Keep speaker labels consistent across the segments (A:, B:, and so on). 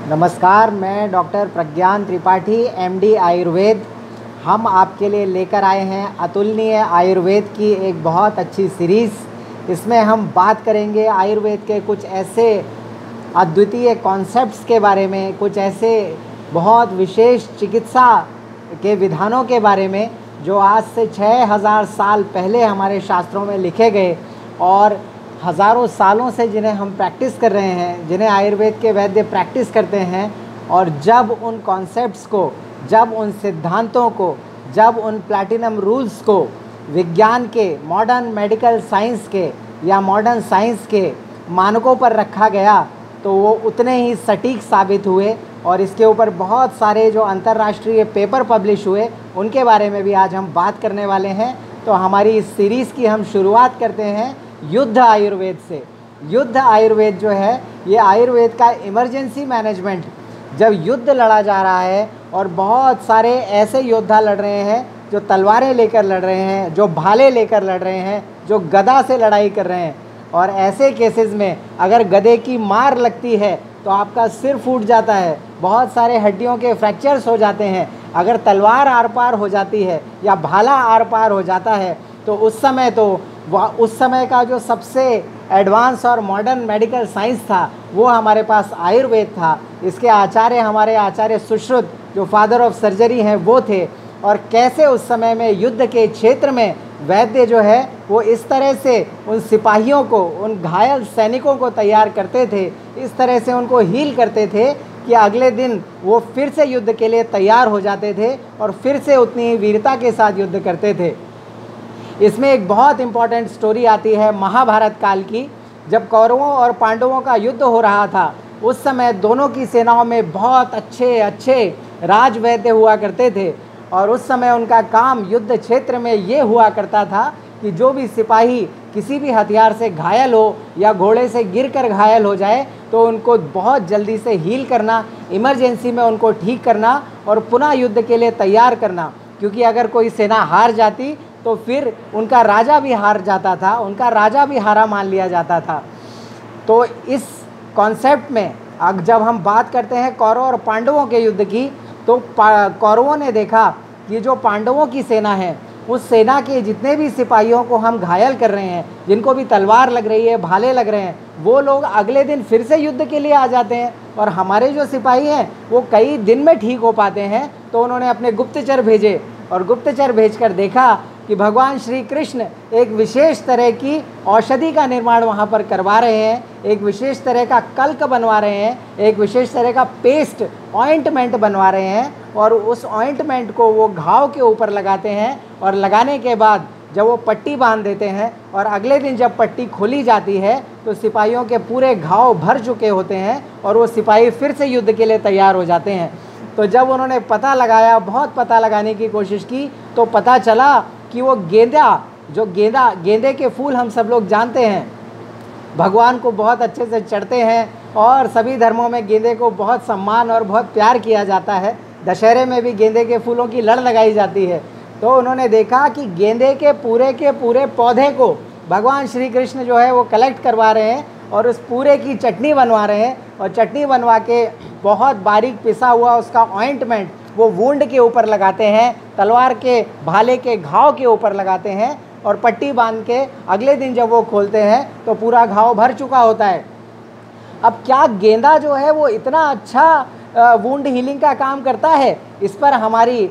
A: नमस्कार, मैं डॉक्टर प्रज्ञान त्रिपाठी, एमडी आयुर्वेद। हम आपके लिए लेकर आए हैं अतुलनीय आयुर्वेद की एक बहुत अच्छी सीरीज़। इसमें हम बात करेंगे आयुर्वेद के कुछ ऐसे अद्वितीय कॉन्सेप्ट्स के बारे में, कुछ ऐसे बहुत विशेष चिकित्सा के विधानों के बारे में जो आज से 6000 साल पहले हमारे शास्त्रों में लिखे गए और हज़ारों सालों से जिन्हें हम प्रैक्टिस कर रहे हैं, जिन्हें आयुर्वेद के वैद्य प्रैक्टिस करते हैं। और जब उन कॉन्सेप्ट्स को, जब उन सिद्धांतों को, जब उन प्लैटिनम रूल्स को विज्ञान के, मॉडर्न मेडिकल साइंस के या मॉडर्न साइंस के मानकों पर रखा गया तो वो उतने ही सटीक साबित हुए। और इसके ऊपर बहुत सारे जो अंतर्राष्ट्रीय पेपर पब्लिश हुए उनके बारे में भी आज हम बात करने वाले हैं। तो हमारी इस सीरीज़ की हम शुरुआत करते हैं युद्ध आयुर्वेद से। युद्ध आयुर्वेद जो है, ये आयुर्वेद का इमरजेंसी मैनेजमेंट, जब युद्ध लड़ा जा रहा है और बहुत सारे ऐसे योद्धा लड़ रहे हैं जो तलवारें लेकर लड़ रहे हैं, जो भाले लेकर लड़ रहे हैं, जो गदा से लड़ाई कर रहे हैं। और ऐसे केसेस में अगर गदे की मार लगती है तो आपका सिर फूट जाता है, बहुत सारे हड्डियों के फ्रैक्चर्स हो जाते हैं। अगर तलवार आर पार हो जाती है या भाला आर पार हो जाता है तो उस समय का जो सबसे एडवांस और मॉडर्न मेडिकल साइंस था वो हमारे पास आयुर्वेद था। इसके आचार्य हमारे आचार्य सुश्रुत, जो फादर ऑफ सर्जरी हैं, वो थे। और कैसे उस समय में युद्ध के क्षेत्र में वैद्य जो है वो इस तरह से उन सिपाहियों को, उन घायल सैनिकों को तैयार करते थे, इस तरह से उनको हील करते थे कि अगले दिन वो फिर से युद्ध के लिए तैयार हो जाते थे और फिर से उतनी वीरता के साथ युद्ध करते थे। इसमें एक बहुत इम्पॉर्टेंट स्टोरी आती है महाभारत काल की। जब कौरवों और पांडवों का युद्ध हो रहा था उस समय दोनों की सेनाओं में बहुत अच्छे अच्छे राजवैद्य हुआ करते थे। और उस समय उनका काम युद्ध क्षेत्र में ये हुआ करता था कि जो भी सिपाही किसी भी हथियार से घायल हो या घोड़े से गिरकर घायल हो जाए तो उनको बहुत जल्दी से हील करना, इमरजेंसी में उनको ठीक करना और पुनः युद्ध के लिए तैयार करना। क्योंकि अगर कोई सेना हार जाती तो फिर उनका राजा भी हार जाता था, उनका राजा भी हारा मान लिया जाता था। तो इस कॉन्सेप्ट में अब जब हम बात करते हैं कौरव और पांडवों के युद्ध की, तो कौरवों ने देखा कि जो पांडवों की सेना है उस सेना के जितने भी सिपाहियों को हम घायल कर रहे हैं, जिनको भी तलवार लग रही है, भाले लग रहे हैं, वो लोग अगले दिन फिर से युद्ध के लिए आ जाते हैं। और हमारे जो सिपाही हैं वो कई दिन में ठीक हो पाते हैं। तो उन्होंने अपने गुप्तचर भेजे और गुप्तचर भेजकर देखा कि भगवान श्री कृष्ण एक विशेष तरह की औषधि का निर्माण वहाँ पर करवा रहे हैं, एक विशेष तरह का कल्क बनवा रहे हैं, एक विशेष तरह का पेस्ट, ऑइंटमेंट बनवा रहे हैं। और उस ऑइंटमेंट को वो घाव के ऊपर लगाते हैं और लगाने के बाद जब वो पट्टी बांध देते हैं और अगले दिन जब पट्टी खोली जाती है तो सिपाहियों के पूरे घाव भर चुके होते हैं और वो सिपाही फिर से युद्ध के लिए तैयार हो जाते हैं। तो जब उन्होंने पता लगाया, बहुत पता लगाने की कोशिश की, तो पता चला कि वो गेंदे के फूल हम सब लोग जानते हैं, भगवान को बहुत अच्छे से चढ़ते हैं और सभी धर्मों में गेंदे को बहुत सम्मान और बहुत प्यार किया जाता है। दशहरे में भी गेंदे के फूलों की लड़ लगाई जाती है। तो उन्होंने देखा कि गेंदे के पूरे पौधे को भगवान श्री कृष्ण जो है वो कलेक्ट करवा रहे हैं और उस पूरे की चटनी बनवा रहे हैं। और चटनी बनवा के बहुत बारीक पिसा हुआ उसका ऑइंटमेंट वो वुंड के ऊपर लगाते हैं, तलवार के भाले के घाव के ऊपर लगाते हैं और पट्टी बांध के अगले दिन जब वो खोलते हैं तो पूरा घाव भर चुका होता है। अब क्या गेंदा जो है वो इतना अच्छा वुंड हीलिंग का काम करता है? इस पर हमारी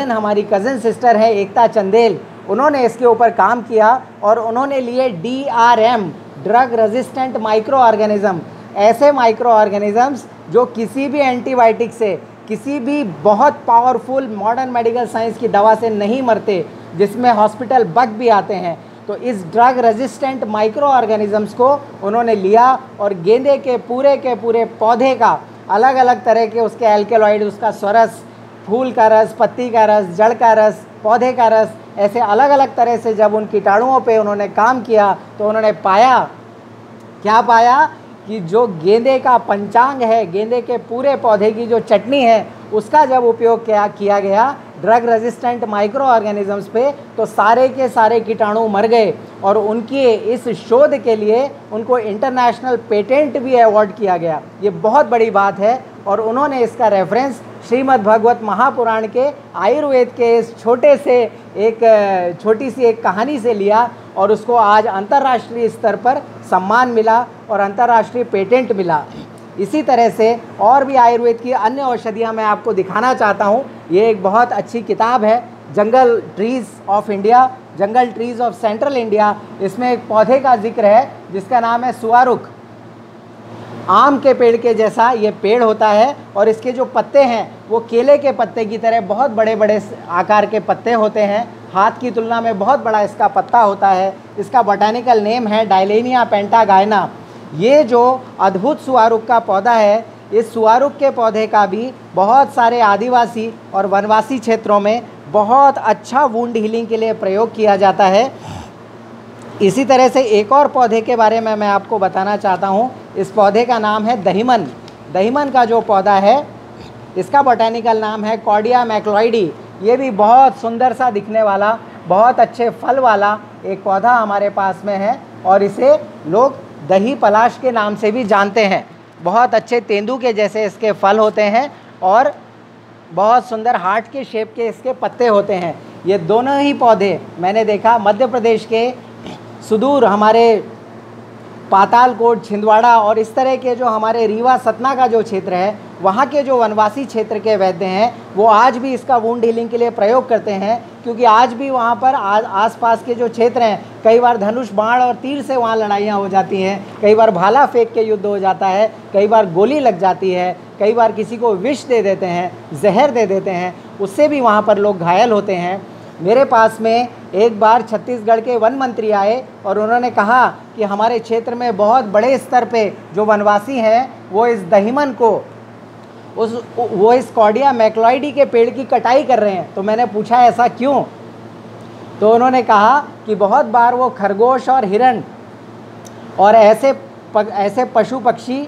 A: हमारी कज़न सिस्टर है एकता चंदेल, उन्होंने इसके ऊपर काम किया और उन्होंने लिए DRM, drug resistant micro organism. ऐसे माइक्रो ऑर्गेनिजम्स जो किसी भी एंटीबायोटिक से, किसी भी बहुत पावरफुल मॉडर्न मेडिकल साइंस की दवा से नहीं मरते, जिसमें हॉस्पिटल बग भी आते हैं। तो इस ड्रग रेजिस्टेंट माइक्रो ऑर्गेनिजम्स को उन्होंने लिया और गेंदे के पूरे पौधे का अलग अलग तरह के उसके एल्केलॉइड, उसका स्वरस, फूल का रस, पत्ती का रस, जड़ का रस, पौधे का रस, ऐसे अलग अलग तरह से जब उन कीटाणुओं पे उन्होंने काम किया तो उन्होंने क्या पाया कि जो गेंदे का पंचांग है, गेंदे के पूरे पौधे की जो चटनी है, उसका जब उपयोग किया गया ड्रग रेजिस्टेंट माइक्रो ऑर्गेनिजम्स पे, तो सारे के सारे कीटाणु मर गए और उनकी इस शोध के लिए उनको इंटरनेशनल पेटेंट भी अवार्ड किया गया। ये बहुत बड़ी बात है और उन्होंने इसका रेफरेंस श्रीमद् भगवत महापुराण के आयुर्वेद के इस छोटे से छोटी सी एक कहानी से लिया और उसको आज अंतर्राष्ट्रीय स्तर पर सम्मान मिला और अंतर्राष्ट्रीय पेटेंट मिला। इसी तरह से और भी आयुर्वेद की अन्य औषधियाँ मैं आपको दिखाना चाहता हूँ। ये एक बहुत अच्छी किताब है, jungle trees of India, jungle trees of central India. इसमें एक पौधे का जिक्र है जिसका नाम है सुआरुक। आम के पेड़ के जैसा ये पेड़ होता है और इसके जो पत्ते हैं वो केले के पत्ते की तरह बहुत बड़े बड़े आकार के पत्ते होते हैं। हाथ की तुलना में बहुत बड़ा इसका पत्ता होता है। इसका बॉटैनिकल नेम है डायलेनिया पेंटागायना। ये जो अद्भुत सुआरुक का पौधा है, इस सुआरुक के पौधे का भी बहुत सारे आदिवासी और वनवासी क्षेत्रों में बहुत अच्छा वुंड हीलिंग के लिए प्रयोग किया जाता है। इसी तरह से एक और पौधे के बारे में मैं आपको बताना चाहता हूँ। इस पौधे का नाम है दहीमन। दहीमन का जो पौधा है इसका बॉटैनिकल नाम है कॉर्डिया मैक्लॉइडी। ये भी बहुत सुंदर सा दिखने वाला, बहुत अच्छे फल वाला एक पौधा हमारे पास में है और इसे लोग दही पलाश के नाम से भी जानते हैं। बहुत अच्छे तेंदू के जैसे इसके फल होते हैं और बहुत सुंदर हार्ट के शेप के इसके पत्ते होते हैं। ये दोनों ही पौधे मैंने देखा मध्य प्रदेश के सुदूर हमारे पातालकोट, छिंदवाड़ा और इस तरह के जो हमारे रीवा सतना का जो क्षेत्र है, वहाँ के जो वनवासी क्षेत्र के वैद्य हैं वो आज भी इसका वुंड हीलिंग के लिए प्रयोग करते हैं, क्योंकि आज भी वहाँ पर आसपास के जो क्षेत्र हैं कई बार धनुष बाण और तीर से वहाँ लड़ाइयाँ हो जाती हैं, कई बार भाला फेंक के युद्ध हो जाता है, कई बार गोली लग जाती है, कई बार किसी को विष दे देते हैं, जहर दे देते हैं, उससे भी वहाँ पर लोग घायल होते हैं। मेरे पास में एक बार छत्तीसगढ़ के वन मंत्री आए और उन्होंने कहा कि हमारे क्षेत्र में बहुत बड़े स्तर पे जो वनवासी हैं वो इस दहीमन को वो इस कॉर्डिया मैक्लॉइडी के पेड़ की कटाई कर रहे हैं। तो मैंने पूछा ऐसा क्यों? तो उन्होंने कहा कि बहुत बार वो खरगोश और हिरण और ऐसे पशु पक्षी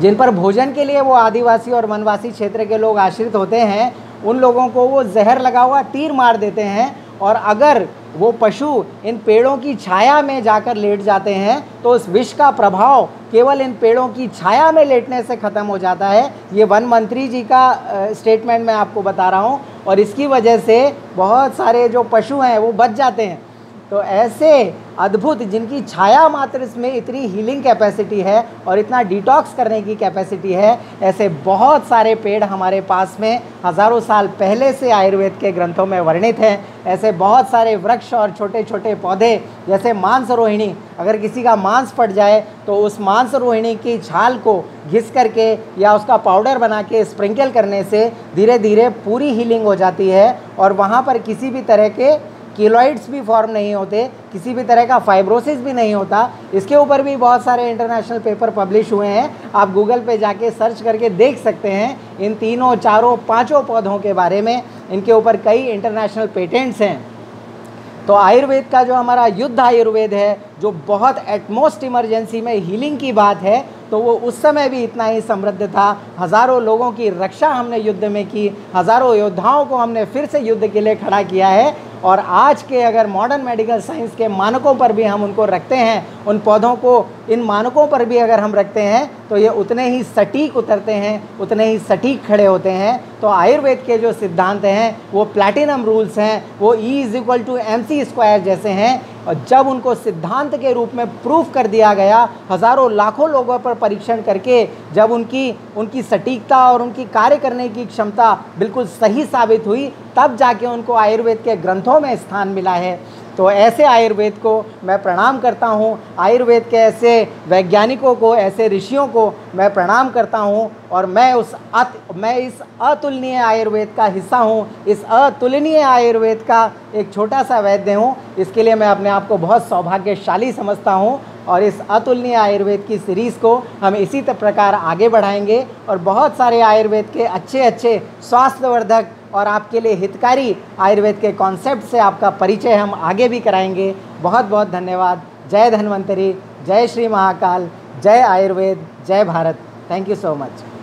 A: जिन पर भोजन के लिए वो आदिवासी और वनवासी क्षेत्र के लोग आश्रित होते हैं, उन लोगों को वो जहर लगा हुआ तीर मार देते हैं और अगर वो पशु इन पेड़ों की छाया में जाकर लेट जाते हैं तो उस विष का प्रभाव केवल इन पेड़ों की छाया में लेटने से ख़त्म हो जाता है। ये वन मंत्री जी का स्टेटमेंट मैं आपको बता रहा हूँ और इसकी वजह से बहुत सारे जो पशु हैं वो बच जाते हैं। तो ऐसे अद्भुत जिनकी छाया मात्र में इतनी हीलिंग कैपेसिटी है और इतना डिटॉक्स करने की कैपेसिटी है, ऐसे बहुत सारे पेड़ हमारे पास में हज़ारों साल पहले से आयुर्वेद के ग्रंथों में वर्णित हैं। ऐसे बहुत सारे वृक्ष और छोटे छोटे पौधे, जैसे मांस रोहिणी, अगर किसी का मांस फट जाए तो उस मांस रोहिणी की छाल को घिस करके या उसका पाउडर बना के स्प्रिंकल करने से धीरे धीरे पूरी हीलिंग हो जाती है और वहाँ पर किसी भी तरह के कीलॉइड्स भी फॉर्म नहीं होते, किसी भी तरह का फाइब्रोसिस भी नहीं होता। इसके ऊपर भी बहुत सारे इंटरनेशनल पेपर पब्लिश हुए हैं, आप गूगल पे जाके सर्च करके देख सकते हैं इन तीनों, चारों, पांचों पौधों के बारे में। इनके ऊपर कई इंटरनेशनल पेटेंट्स हैं। तो आयुर्वेद का जो हमारा युद्ध आयुर्वेद है, जो बहुत एटमोस्ट इमरजेंसी में हीलिंग की बात है, तो वो उस समय भी इतना ही समृद्ध था। हज़ारों लोगों की रक्षा हमने युद्ध में की, हज़ारों योद्धाओं को हमने फिर से युद्ध के लिए खड़ा किया है और आज के अगर मॉडर्न मेडिकल साइंस के मानकों पर भी हम उनको रखते हैं, उन पौधों को इन मानकों पर भी अगर हम रखते हैं तो ये उतने ही सटीक उतरते हैं, उतने ही सटीक खड़े होते हैं। तो आयुर्वेद के जो सिद्धांत हैं वो प्लैटिनम रूल्स हैं, वो E=mc² जैसे हैं और जब उनको सिद्धांत के रूप में प्रूफ कर दिया गया, हज़ारों लाखों लोगों पर परीक्षण करके जब उनकी सटीकता और उनकी कार्य करने की क्षमता बिल्कुल सही साबित हुई, तब जाके उनको आयुर्वेद के ग्रंथों में स्थान मिला है। तो ऐसे आयुर्वेद को मैं प्रणाम करता हूँ, आयुर्वेद के ऐसे वैज्ञानिकों को, ऐसे ऋषियों को मैं प्रणाम करता हूँ और मैं इस अतुलनीय आयुर्वेद का हिस्सा हूँ, इस अतुलनीय आयुर्वेद का एक छोटा सा वैद्य हूँ। इसके लिए मैं अपने आप को बहुत सौभाग्यशाली समझता हूँ और इस अतुलनीय आयुर्वेद की सीरीज़ को हम इसी प्रकार आगे बढ़ाएंगे और बहुत सारे आयुर्वेद के अच्छे स्वास्थ्यवर्धक और आपके लिए हितकारी आयुर्वेद के कॉन्सेप्ट से आपका परिचय हम आगे भी कराएंगे। बहुत बहुत धन्यवाद। जय धन्वंतरी, जय श्री महाकाल, जय आयुर्वेद, जय Bharat. Thank you so much.